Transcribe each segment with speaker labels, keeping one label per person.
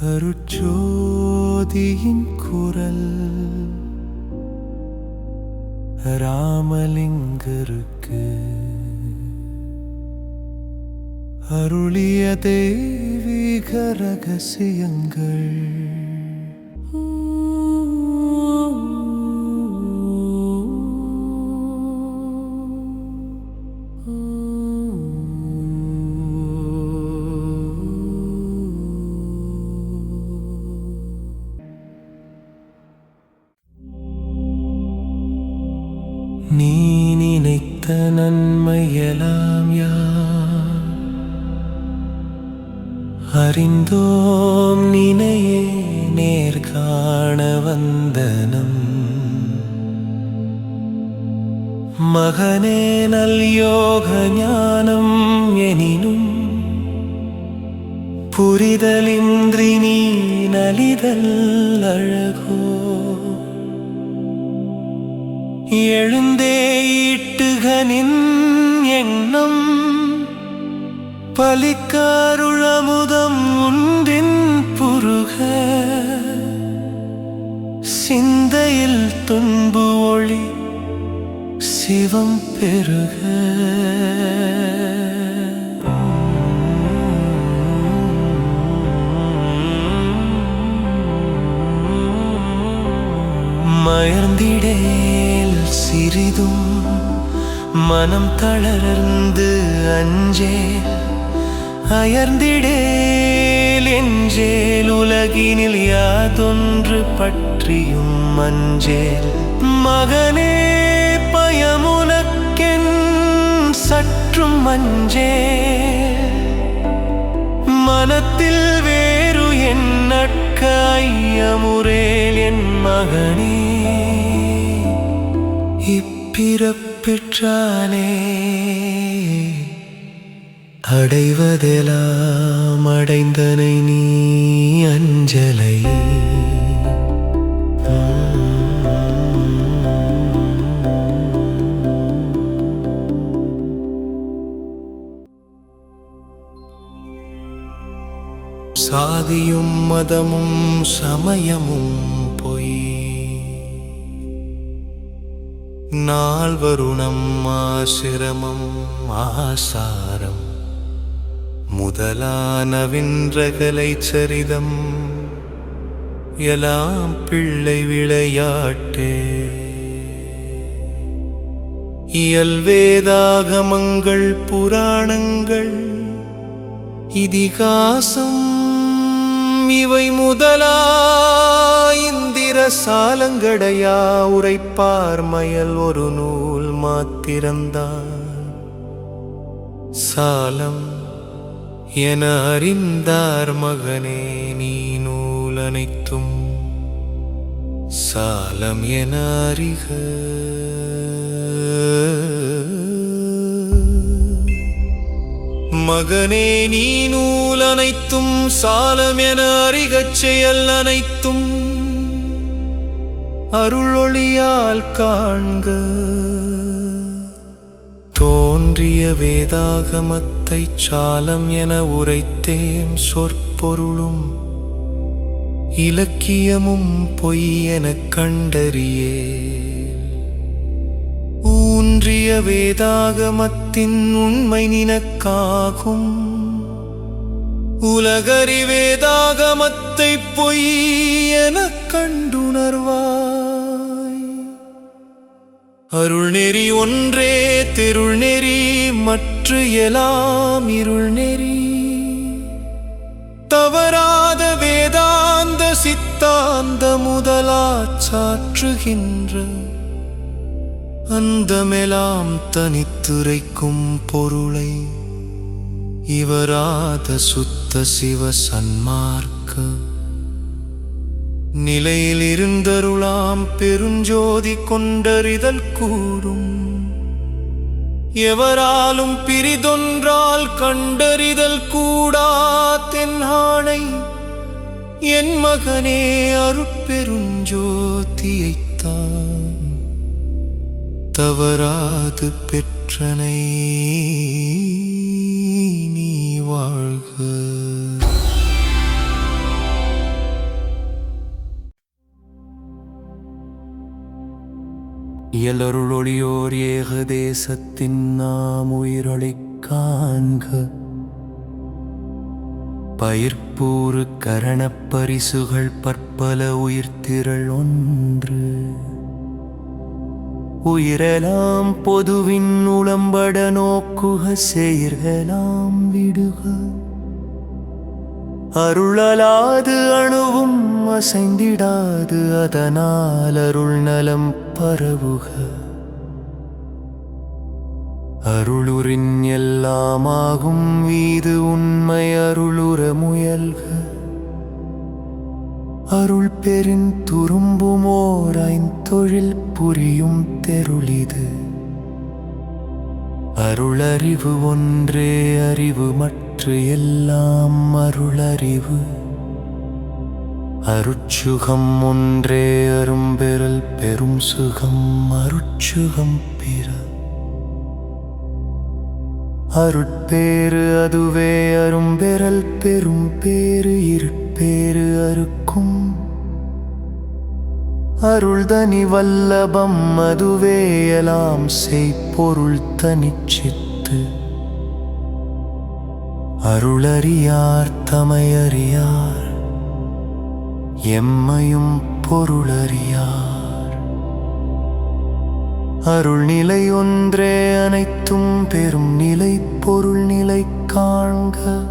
Speaker 1: அருட்சோதியின் குரல் ராமலிங்கருக்கு அருளிய தெய்வீக ரகசியங்கள். நீ நினைத்த நன்மையெல்லாம் யார் அறிந்தோம், நினையே நேர்காண வந்தனம். மகனே நல் யோக ஞானம் எனினும் புரிதலின்றி நீ நலிதல் அழகோ. எழுந்தே ஈட்டுகனின் எண்ணம் பலிக்காருளமுதம் உண்டின் புருக. சிந்தையில் துன்பு ஒளி சிவம் பெருக. மயர்ந்திடேல் சிறிதும் மனம் தளர்ந்து அஞ்சேல். அயர்ந்திடேல் என்றேல் உலகினில் யாதொன்று பற்றியும் மஞ்சேல். மகனே பயமுனக்கென் சற்றும் மஞ்சேல். மனத்தில் வேறு என் நட்க ஐயமுறேல் என் மகனே. இப்பிறப்பெற்றானே அடைவதெல்லாம் அடைந்தனை நீ அஞ்சலை. சாதியும் மதமும் சமயமும் பொய். நால்வருணம் ஆசிரமம் ஆசாரம் முதலானவின்றகலை சரிதம் எல்லாம் பிள்ளை விளையாட்டே. இயல்வேதாகமங்கள் புராணங்கள் இதிகாசம் இவை முதலா இந்திர சாலங்கடையா உரைப்பார் மயல் ஒரு நூல் மாத்திரந்தான். சாலம் என அறிந்தார் மகனே நீ நூல் அனைத்தும் சாலம் என அறிக. மகனே நீ நூல் அனைத்தும் சாலம் என அறிகச் செயல் அனைத்தும் அருளொளியால் காண்க. தோன்றிய வேதாகமத்தை சாலம் என உரைத்தேம். சொற்பொருளும் இலக்கியமும் பொய் எனக் கண்டறியே. ஊன்றிய வேதாகமத்தின் உண்மை நினக்காகும். உலகறி வேதாகமத்தை பொய் எனக் கண்டுணர்வாய். அருள்நெறி ஒன்றே திருள்நெறி மற்ற எல்லாம் இருள்நெறி. தவறாத வேதாந்த சித்தாந்த முதலா சாற்றுகின்ற அந்தமெலாம் தனித்துரைக்கும் பொருளை இவராத சுத்த சிவ சன்மார்க்க நிலையில் இருந்தருளாம் பெருஞ்சோதி கொண்டறிதல் கூடும். எவராலும் பிரிதொன்றால் கண்டறிதல் கூடா தென்னாணை. என் மகனே அருட்பெருஞ்சோதியைத்தான் தவறாது பெற்றனை நீ வாழ்க. இயலருளொளியோர் ஏகதேசத்தின் நாம் உயிரொளிக் காண்க. பயிர்ப்பூறு கரணப் பரிசுகள் பற்பல உயிர்த்திரள் ஒன்று. உயிரெலாம் பொதுவின் உளம்பட நோக்குக செயர்களாம் விடுக. அருளலாது அணுவும் அசைந்திடாது அதனால் அருள் நலம் பரவுக. அருளுரின் எல்லாமாகும் வீது உண்மை அருளுற முயல்க. அருள் பெரின் துரும்புமோர் ஐந்தொழில் புரியும் தெருளிது. அருளறிவு ஒன்றே அறிவு மற்ற எல்லாம் அருளறிவு. அருட்சுகம் ஒன்றே அரும்பெறல் பெரும் சுகம் அருட்சுகம் பிற. அருட்பேறு அதுவே அரும்பெறல் பெரும் பேறு இருட்பேறு அறுக்கும். அருள்தனி வல்லபம் அதுவே எல்லாம் செய்பொருள் தனிச்சித்து. அருளறியார் தமையறியார் எம்மையும் பொருளறியார். அருள் நிலை ஒன்றே அனைத்தும் பெரும் நிலை பொருள் நிலை காண்க.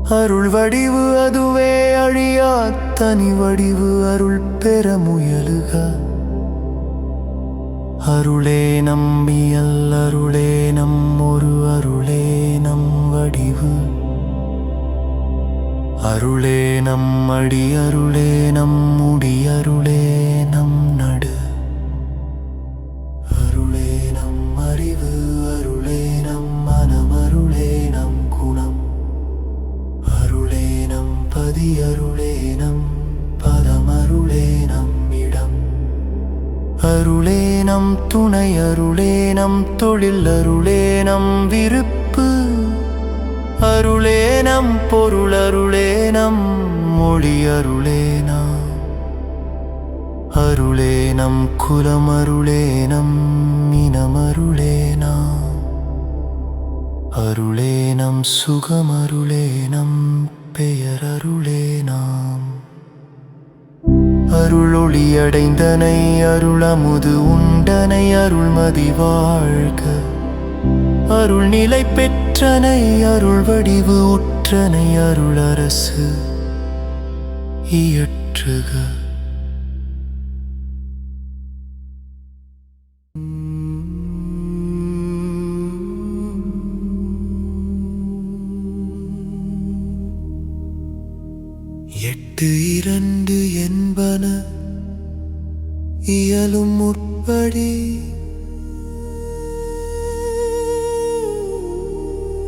Speaker 1: அருள் வடிவு அதுவே அழியா தனி வடிவு அருள் பெற முயலுக. அருளே நம்பியல் அருளே நம் ஒரு அருளே நம் வடிவு. அருளே நம் அடி அருளே நம் முடி அருளே நம் நடு. அருளே நம் அறிவு அருளே நம் மனம் அருளே நம் குணம். அருளே நம் பதி அருளே நம் பதம் அருளே நம் இடம். அருளே நம் துணை அருளே நம் தொழில் அருளே நம் விருப்பு. அருளே நம் பொருள் அருளே நம் மொழி அருளே நாம். அருளே நம் குலம் அருளே நம் இனம் அருளே நாம். அருளே நம் சுகம் அருளே நம் பெயர் அருளே நாம். அருளொளி அடைந்தனை அருளமுது உண்டனை அருள்மதி வாழ்க. அருள் நிலை பெற்றனை அருள் வடிவு உற்றனை அருளரசு இயற்றுக. எட்டு இரண்டு என்பன இயலும் முற்படி.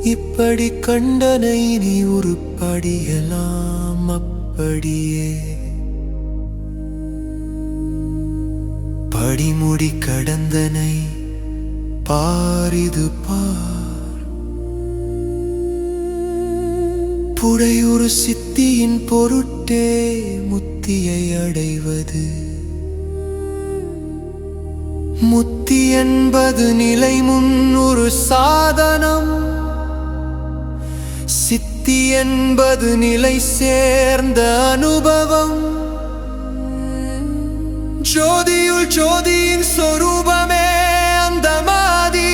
Speaker 1: இப்படி கண்டனை நீ உருப்படியெல்லாம் அப்படியே. படிமுடி கடந்தனை பாரிது பார். புடையுறு சித்தியின் பொருட்டே முத்தியை அடைவது. முத்தி என்பது நிலை முன் ஒரு சாதனம். சித்தி என்பது நிலை சேர்ந்த அனுபவம். ஜோதியுள் ஜோதியின் சொரூபமே அந்த மாதி.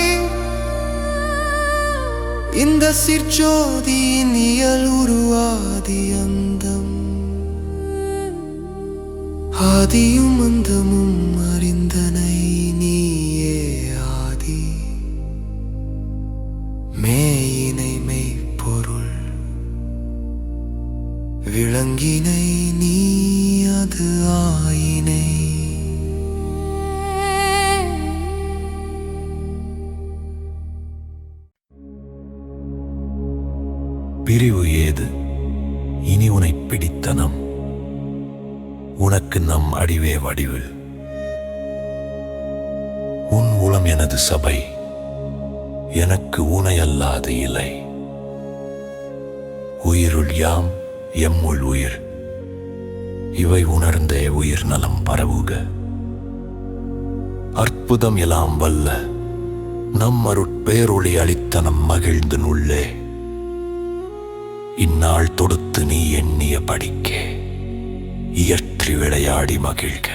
Speaker 1: இந்த சிற்ஜோதியின் இயல் உருவாதி அந்தம். ஆதியும் அந்தமும் அறிந்தனை நீயே ஆதி. மேயினை மெய்ப்பொருள் விளங்கினை நீ அது ஆயினை.
Speaker 2: பிரிவு ஏது இனி உனை பிடித்தனம். உனக்கு நம் அடிவே வடிவு. உன் உளம் எனது சபை. எனக்கு உனையல்லாது இல்லை. உயிருள் யாம் எம்முள் உயிர். இவை உணர்ந்தே உயிர் நலம் பரவுக. அற்புதம் எல்லாம் வல்ல நம் அருட்பேரொளி அளித்த நம் மகிழ்ந்து நுள்ளே இந்நாள் தொடுத்து நீ எண்ணிய படிக்கே இயற்றி விளையாடி மகிழ்க.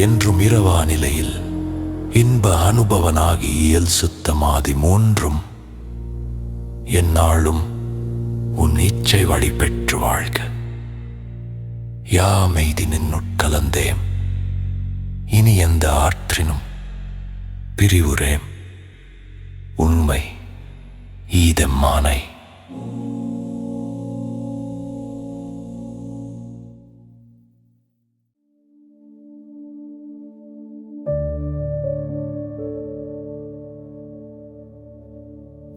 Speaker 2: என்றும் இரவா நிலையில் இன்ப அனுபவனாகி இயல் சுத்தமாதி மூன்றும் எந்நாளும் உன் இச்சை வழி பெற்று வாழ்க. யாமெய்தி நின்னுட்கலந்தேம் இனி எந்த ஆற்றினும் பிரிவுரேம் உண்மை ஈதெம்மானை.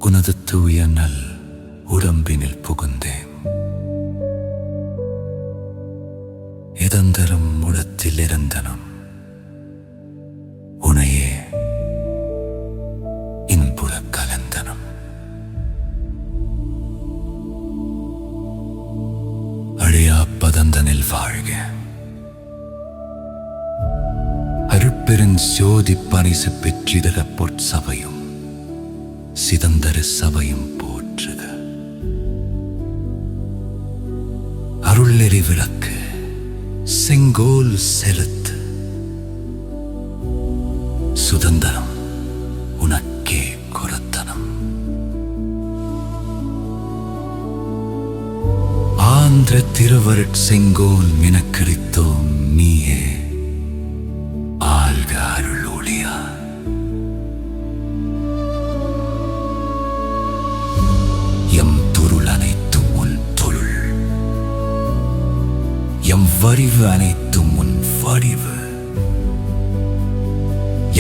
Speaker 2: உனது தூய நல் உடம்பினில் புகுந்தேன், இதந்தரும் முடத்தில் இருந்தனம் உனையே இன்புற கலந்தனம். அழியா பதந்தனில் வாழ்க, அருட்பெருஞ் ஜோதி பரிசு பெற்றிதர பொற்சபையும் சிதந்தர சபையும் போற்றுக. அருள்நெறி விளக்கு செங்கோல் செலுத்து, சுதந்திரம் உனக்கே கொரத்தனம். ஆந்திர திருவருட் செங்கோல் மினக்கரித்தோம் நீயே ஆள்க அருள் ஒளியா. எம் துருள் அனைத்தும் உன் தொருள், எம் வடிவு அனைத்தும் உன் வடிவு,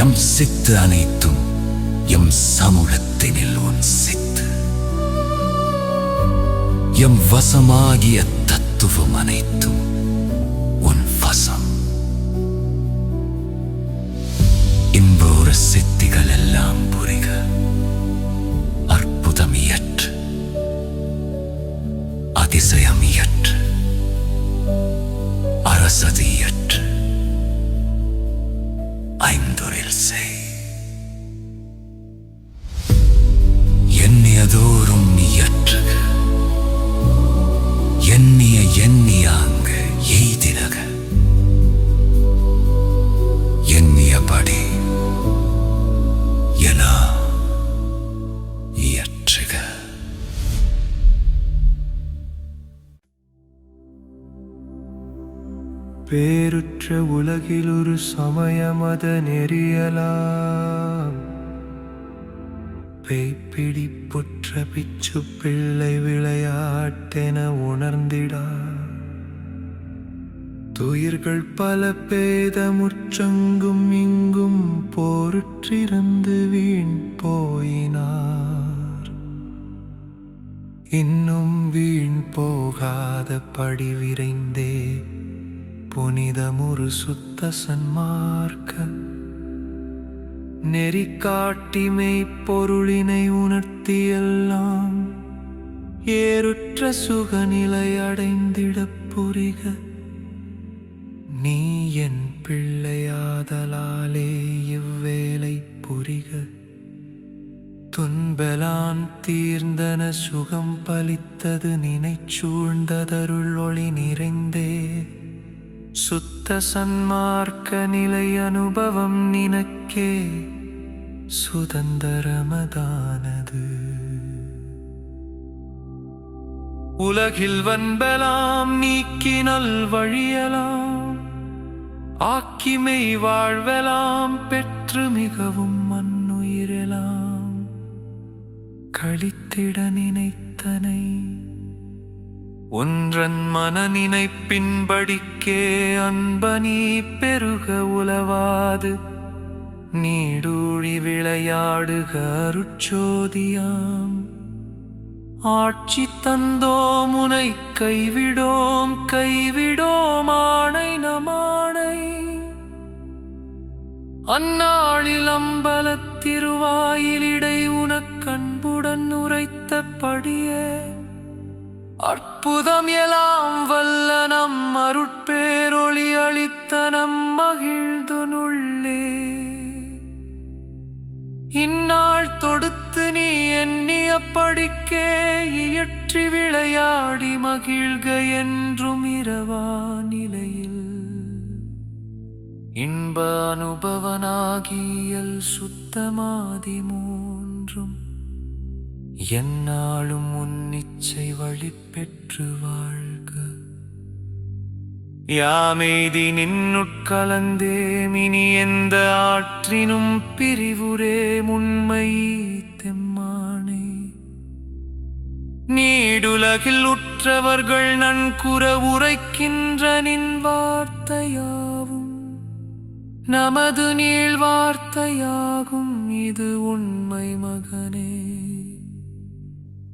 Speaker 2: எம் சித்து அனைத்தும் எம் சமூகத்தினில் உன் சித்து, எம் வசமாகிய தத்துவம் அனைத்தும் உன் வசம். இன்போர சித்திகள் எல்லாம் புரிக, அற்புதம் இயற்று அதிசயம் இயற்று அரசது இயற்று ஐந்தொழில் செய். எண்ணியதோறும் இயற்றுக, எண்ணிய எண்ணியாங்க எய்தினக, எண்ணியபடி எல்லாம் இயற்றுக.
Speaker 1: பேருற்ற உலகில் ஒரு சமயமத நெறியலாம், பேய்பிடி புற்ற பிச்சு பிள்ளை விளையாட்டென உணர்ந்திடா. துயிர்கள் பல பேதமுற்றங்கும் இங்கும் போருற்றிருந்து வீண் போயினார். இன்னும் வீண் போகாத படி விரைந்தே புனிதமுறு சுத்த சன்மார்க்க நெறி காட்டிமை பொருளினை உணர்த்தியெல்லாம் ஏறுற்ற சுகநிலை அடைந்திடப் புரிக. நீ என் பிள்ளையாதலாலே இவ்வேளை புரிக. துன்பெலான் தீர்ந்தன சுகம் பலித்தது நினைச்சூழ்ந்ததருள் ஒளி நிறைந்தே சுத்த சன்மார்க்க நிலை அனுபவம் நினக்கே சுதந்தரமதானது. உலகில் வன்பெலாம் நீக்கினல் வழியலாம் ஆக்கிமை வாழ்வெலாம் பெற்று மிகவும் மண்ணுயிரெலாம் கழித்திட நினைத்தனை ஒன்றன் மன நினைப்பின்படிக்கே அன்பனி பெருக உலவாது நீடூழி விளையாடுக அருட்சோதியாம். ஆட்சி தந்தோம் உனை கைவிடோம் கைவிடோம் ஆணை நமாணை. அந்நாளில் அம்பலத் திருவாயிலிடை உனக்கன்புடன் உரைத்தபடியே அற்புதம் எல்லாம் வல்ல நம் அருட்பேரொளி அளித்த நம் மகிழ்ந்து நுள்ளே இந்நாள் தொடுத்து நீ எண்ணிய படிக்கே இயற்றி விளையாடி மகிழ்க என்றும் இரவா நிலையில் இன்ப அனுபவனாகியல் சுத்தமாதி மூன்றும் எந்நாளும் உன்னிச்சை வழி பெற்று வாழ்க. யாமெய்தி நின்னுட்கலந்தே மினி எந்த ஆற்றினும் பிரிவுரே முன்மை தெம்மானே. நீடுலகில் உற்றவர்கள் நன்குற உரைக்கின்ற நின் வார்த்தையாவும் நமது நீள் வார்த்தையாகும் இது உண்மை மகனே.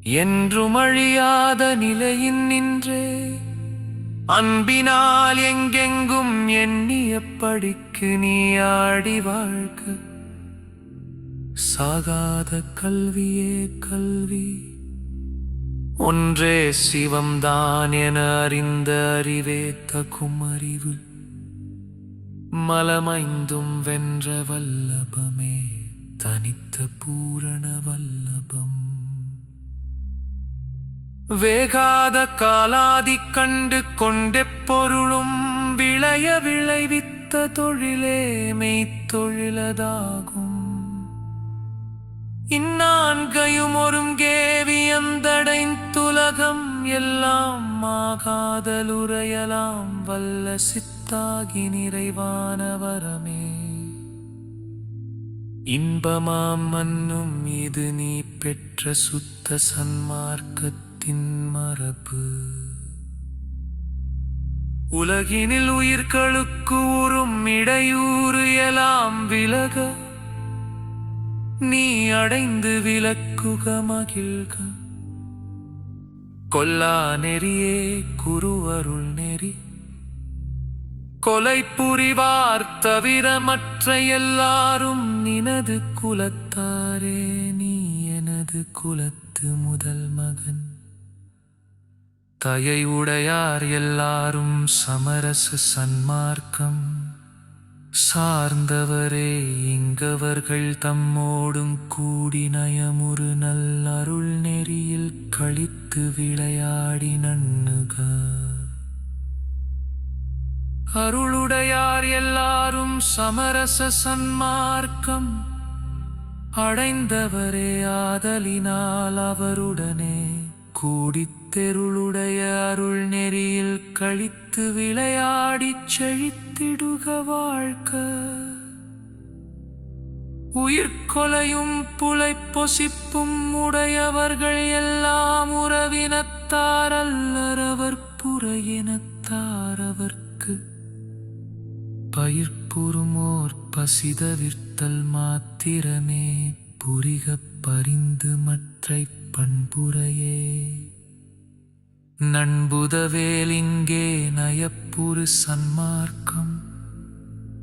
Speaker 1: என்றும் அழியாத நிலையின் நின்றே அன்பினால் எங்கெங்கும் எண்ணிய படிக்கு நீ ஆடி வாழ்க. சாகாத கல்வியே கல்வி ஒன்றே சிவம்தான் என அறிந்த அறிவே தகும் அறிவு மலமைந்தும் வென்ற வல்லபமே தனித்த பூரண வல்லபம். வேகாத காலாதி கண்டு கொண்டெப்பொருளும் விளைய விளைவித்த தொழிலே மெய்த்தொழிலதாகும். இந்நான்கையும் ஒருங்கேவியந்தடைந்துலகம் எல்லாம் ஆகாதலுரையலாம் வல்ல சித்தாகி நிறைவான வரமே. இன்பமாம் மன்னும் இது நீ பெற்ற சுத்த சன்மார்க்கத்தின் மரபு. உலகினில் உயிர்களுக்கு உறும் இடையூறு எல்லாம் விலக நீ அடைந்து விலக்குக மகிழ்க. கொல்லா நெறியே குருவருள் நெறி கொலை புரிவார் தவிர மற்ற எல்லாரும் நினது குலத்தாரே. நீ எனது குலத்து முதல் மகன். தயை உடையார் எல்லாரும் சமரச சன்மார்க்கம் சார்ந்தவரே. இங்கவர்கள் தம்மோடும் கூடி நயமுறு நல்லருள் நெறியில் கழித்து விளையாடி நண்ணுக. அருளுடையார் எல்லாரும் சமரச சன்மார்க்கம் அடைந்தவரே ஆதலினால் அவருடனே கூடித்தெருளுடைய அருள் நெறியில் கழித்து விளையாடிச் செழித்திடுக வாழ்க. உயிர்கொலையும் புலை பொசிப்பும் உடையவர்கள் எல்லாம் உறவினத்தார் அல்லரவர் புறையினத்தாரவர்க்கு பயிர்ப்புறுமோர் பசிதவிர்த்தல் மாத்திரமே புரிகப் பரிந்து மற்றை பண்புரையே. நண்புதவேலிங்கே நயப்புறு சன்மார்க்கம்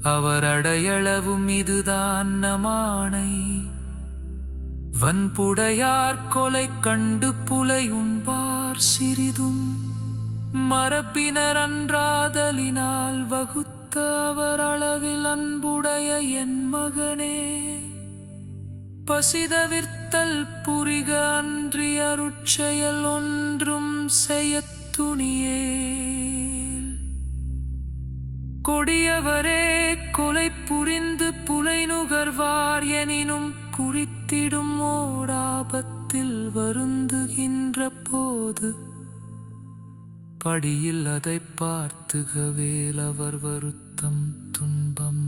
Speaker 1: அவர் அடையளவும் இதுதான் நமானை. வன்புடையார் கொலை கண்டு புலை உண்பார் சிறிதும் மரபினர் அன்றாதலினால் வகுத்த அவர் அளவில் அன்புடைய என் மகனே. பசிதவிர்த்தல் புரிக அன்றி அருட்செயல் ஒன்றும் செய்யத் துணியேல். கொடியவரே கொலை புரிந்து புலை நுகர்வார் எனினும் குறித்திடும் ஓடாபத்தில் வருந்துகின்ற போது படியில் அதை பார்த்துகவேல் அவர் வருத்தம் துன்பம்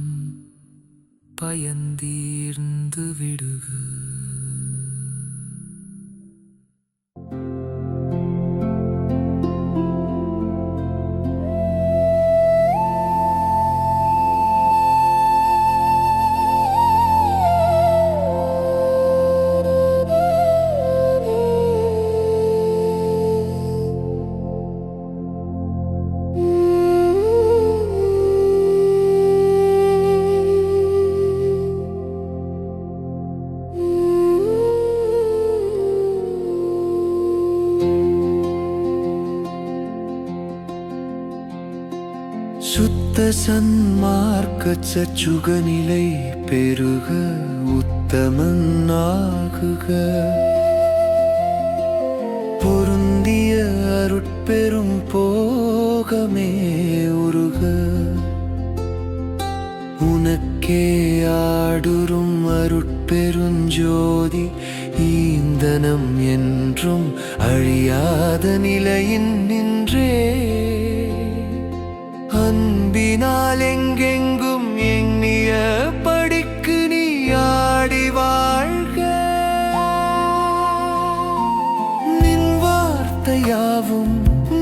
Speaker 1: பயந்தீர்ந்து விடுக. சுத்த சன்மார்க்க சச்சுகநிலை பெருக உத்த உத்தமனாகுக. பொருந்திய அருட்பெரும் போகமே உருக. உனக்கே ஆடுறும் அருட்பெருஞ்சோதி ஈந்தனம் என்றும் அழியாத நிலையின் நின்றே. அன்பினால் எங்கெங்கும் எண்ணிய படிக்கு நீ ஆடி வாழ்க. நின் வார்த்தையாவும்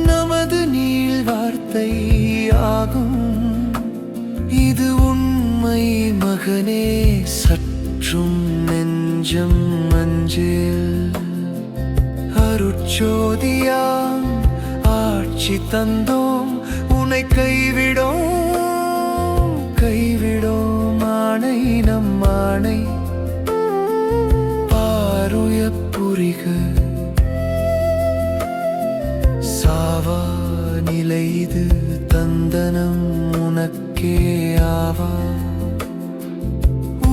Speaker 1: நமது நீள் வார்த்தையாகும். இது உண்மை மகனே, சற்றும் நெஞ்சம் அஞ்சேல். அருட்சோதியாம் ஆட்சி தந்தோம், உன்னை கைவிடோம் ஆணை நம் ஆணை. பாருய புரிக சாவா நிலை இது தந்தனம் உனக்கே ஆவா.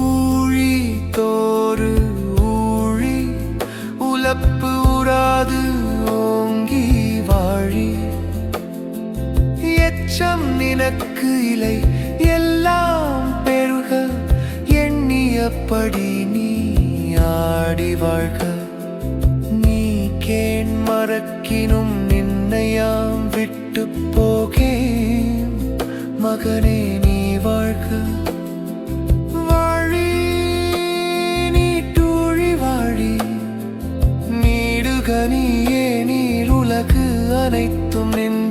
Speaker 1: ஊழி தோறு ஊழி உலப்பு உறாது ஓங்கி வாழி. எச்சம் நினக்கு இலை எல்லாம் பெருக. எண்ணியபடி நீ ஆடி வாழ்க. நீ கேண் மறக்கினும் நின்னையாம் விட்டு போகேன். மகனே நீ வாழ்க. வாழி நீட்டூழி வாழி. நீடுக நீயே நீர் உலகு அனைத்தும் நின்